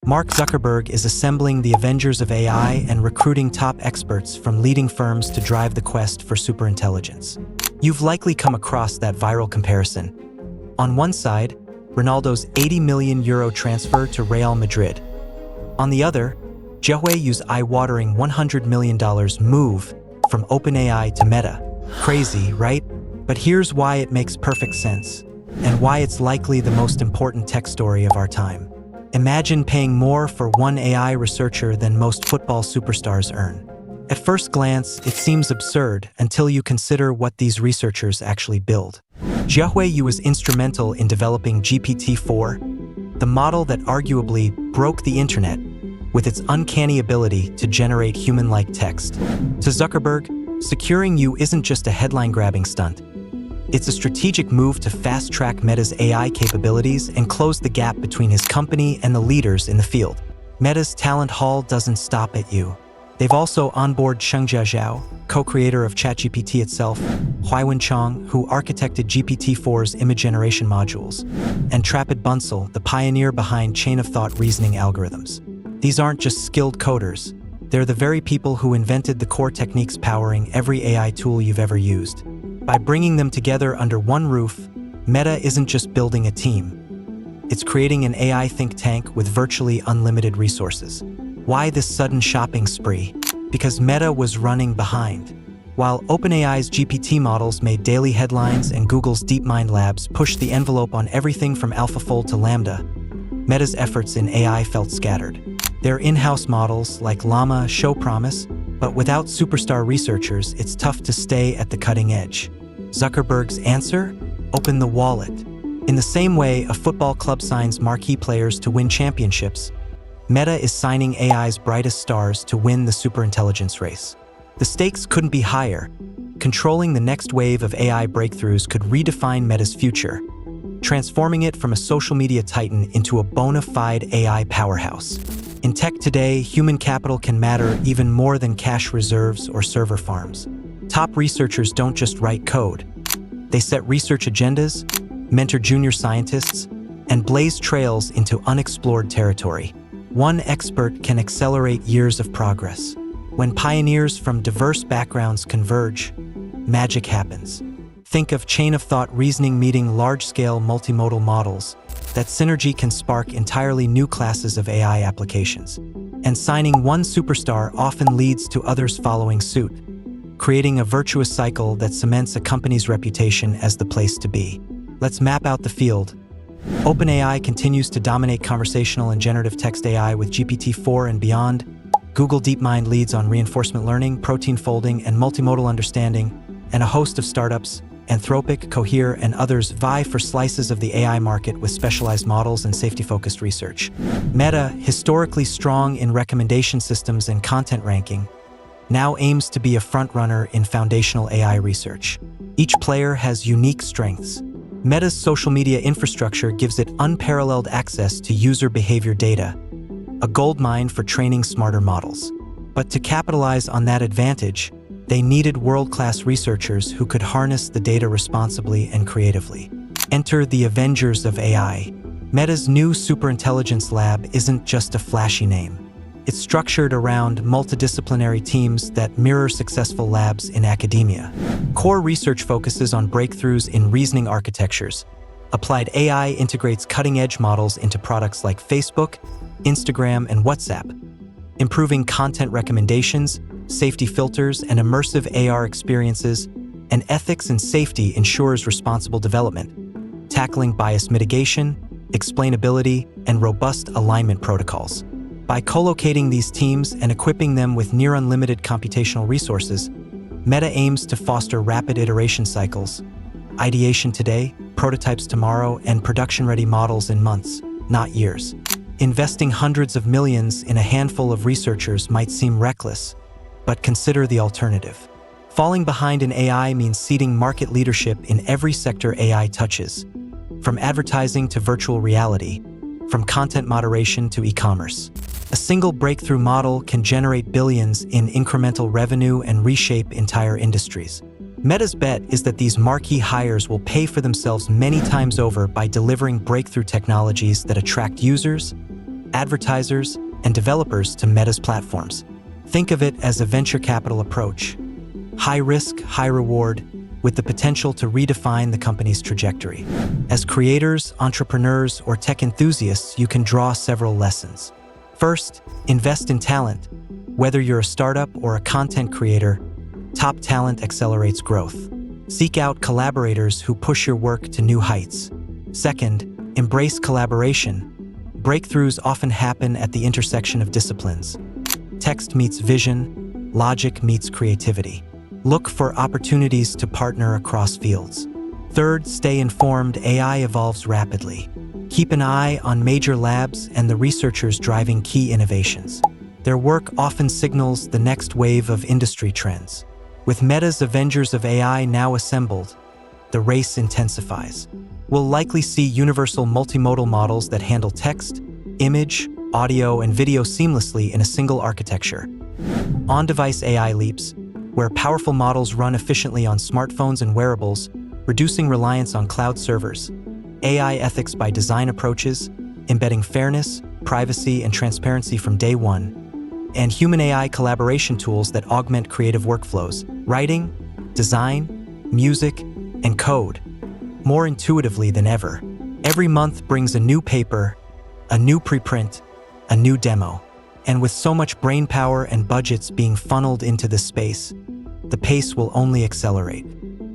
Mark Zuckerberg is assembling the Avengers of AI and recruiting top experts from leading firms to drive the quest for superintelligence. You've likely come across that viral comparison. On one side, Ronaldo's €80 million transfer to Real Madrid. On the other, Jiahui Yu's eye-watering $100 million move from OpenAI to Meta. Crazy, right? But here's why it makes perfect sense, and why it's likely the most important tech story of our time. Imagine paying more for one AI researcher than most football superstars earn. At first glance, it seems absurd until you consider what these researchers actually build. Jiahui Yu was instrumental in developing GPT-4, the model that arguably broke the internet with its uncanny ability to generate human-like text. To Zuckerberg, securing Yu isn't just a headline-grabbing stunt. It's a strategic move to fast-track Meta's AI capabilities and close the gap between his company and the leaders in the field. Meta's talent haul doesn't stop at Yu. They've also onboarded Shengjia Zhao, co-creator of ChatGPT itself, Huiwen Chang, who architected GPT-4's image generation modules, and Trapid Bunsel, the pioneer behind chain-of-thought reasoning algorithms. These aren't just skilled coders. They're the very people who invented the core techniques powering every AI tool you've ever used. By bringing them together under one roof, Meta isn't just building a team. It's creating an AI think tank with virtually unlimited resources. Why this sudden shopping spree? Because Meta was running behind. While OpenAI's GPT models made daily headlines and Google's DeepMind labs pushed the envelope on everything from AlphaFold to Lambda, Meta's efforts in AI felt scattered. Their in-house models, like Llama, show promise, but without superstar researchers, it's tough to stay at the cutting edge. Zuckerberg's answer? Open the wallet. In the same way a football club signs marquee players to win championships, Meta is signing AI's brightest stars to win the superintelligence race. The stakes couldn't be higher. Controlling the next wave of AI breakthroughs could redefine Meta's future, transforming it from a social media titan into a bona fide AI powerhouse. In tech today, human capital can matter even more than cash reserves or server farms. Top researchers don't just write code. They set research agendas, mentor junior scientists, and blaze trails into unexplored territory. One expert can accelerate years of progress. When pioneers from diverse backgrounds converge, magic happens. Think of chain-of-thought reasoning meeting large-scale multimodal models. That synergy can spark entirely new classes of AI applications. And signing one superstar often leads to others following suit, creating a virtuous cycle that cements a company's reputation as the place to be. Let's map out the field. OpenAI continues to dominate conversational and generative text AI with GPT-4 and beyond. Google DeepMind leads on reinforcement learning, protein folding, and multimodal understanding, and a host of startups, Anthropic, Cohere, and others vie for slices of the AI market with specialized models and safety-focused research. Meta, historically strong in recommendation systems and content ranking, now aims to be a frontrunner in foundational AI research. Each player has unique strengths. Meta's social media infrastructure gives it unparalleled access to user behavior data, a goldmine for training smarter models. But to capitalize on that advantage, they needed world-class researchers who could harness the data responsibly and creatively. Enter the Avengers of AI. Meta's new Superintelligence Lab isn't just a flashy name. It's structured around multidisciplinary teams that mirror successful labs in academia. Core research focuses on breakthroughs in reasoning architectures. Applied AI integrates cutting-edge models into products like Facebook, Instagram, and WhatsApp, improving content recommendations, safety filters, and immersive AR experiences, and ethics and safety ensures responsible development, tackling bias mitigation, explainability, and robust alignment protocols. By co-locating these teams and equipping them with near-unlimited computational resources, Meta aims to foster rapid iteration cycles, ideation today, prototypes tomorrow, and production-ready models in months, not years. Investing hundreds of millions in a handful of researchers might seem reckless, but consider the alternative. Falling behind in AI means ceding market leadership in every sector AI touches, from advertising to virtual reality, from content moderation to e-commerce. A single breakthrough model can generate billions in incremental revenue and reshape entire industries. Meta's bet is that these marquee hires will pay for themselves many times over by delivering breakthrough technologies that attract users, advertisers, and developers to Meta's platforms. Think of it as a venture capital approach. High risk, high reward, with the potential to redefine the company's trajectory. As creators, entrepreneurs, or tech enthusiasts, you can draw several lessons. First, invest in talent. Whether you're a startup or a content creator, top talent accelerates growth. Seek out collaborators who push your work to new heights. Second, embrace collaboration. Breakthroughs often happen at the intersection of disciplines. Text meets vision, logic meets creativity. Look for opportunities to partner across fields. Third, stay informed. AI evolves rapidly. Keep an eye on major labs and the researchers driving key innovations. Their work often signals the next wave of industry trends. With Meta's Avengers of AI now assembled, the race intensifies. We'll likely see universal multimodal models that handle text, image, audio, and video seamlessly in a single architecture. On-device AI leaps, where powerful models run efficiently on smartphones and wearables, reducing reliance on cloud servers. AI ethics by design approaches, embedding fairness, privacy, and transparency from day one. And human-AI collaboration tools that augment creative workflows, writing, design, music, and code, more intuitively than ever. Every month brings a new paper, a new preprint, a new demo. And with so much brainpower and budgets being funneled into this space, the pace will only accelerate.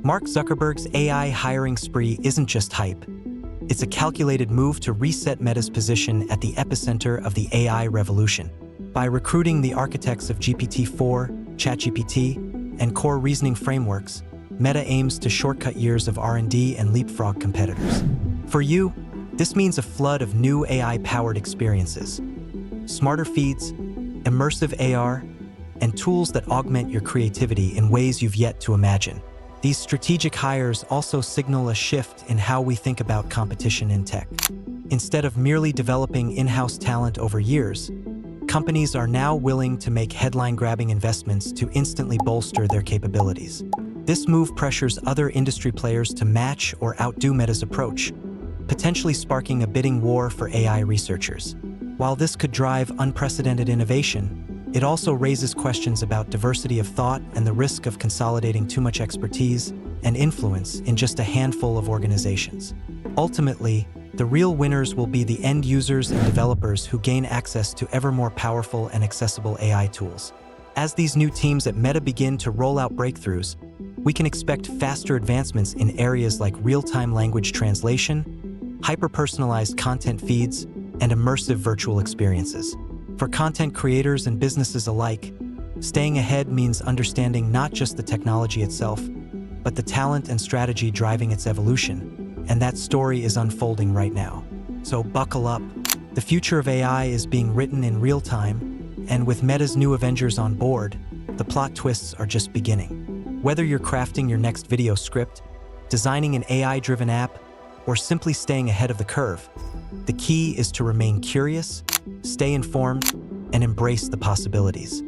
Mark Zuckerberg's AI hiring spree isn't just hype. It's a calculated move to reset Meta's position at the epicenter of the AI revolution. By recruiting the architects of GPT-4, ChatGPT, and core reasoning frameworks, Meta aims to shortcut years of R&D and leapfrog competitors. For you, this means a flood of new AI-powered experiences, smarter feeds, immersive AR, and tools that augment your creativity in ways you've yet to imagine. These strategic hires also signal a shift in how we think about competition in tech. Instead of merely developing in-house talent over years, companies are now willing to make headline-grabbing investments to instantly bolster their capabilities. This move pressures other industry players to match or outdo Meta's approach, potentially sparking a bidding war for AI researchers. While this could drive unprecedented innovation, it also raises questions about diversity of thought and the risk of consolidating too much expertise and influence in just a handful of organizations. Ultimately, the real winners will be the end users and developers who gain access to ever more powerful and accessible AI tools. As these new teams at Meta begin to roll out breakthroughs, we can expect faster advancements in areas like real-time language translation, hyper-personalized content feeds, and immersive virtual experiences. For content creators and businesses alike, staying ahead means understanding not just the technology itself, but the talent and strategy driving its evolution, and that story is unfolding right now. So buckle up. The future of AI is being written in real time, and with Meta's new Avengers on board, the plot twists are just beginning. Whether you're crafting your next video script, designing an AI-driven app, or simply staying ahead of the curve, the key is to remain curious, stay informed, and embrace the possibilities.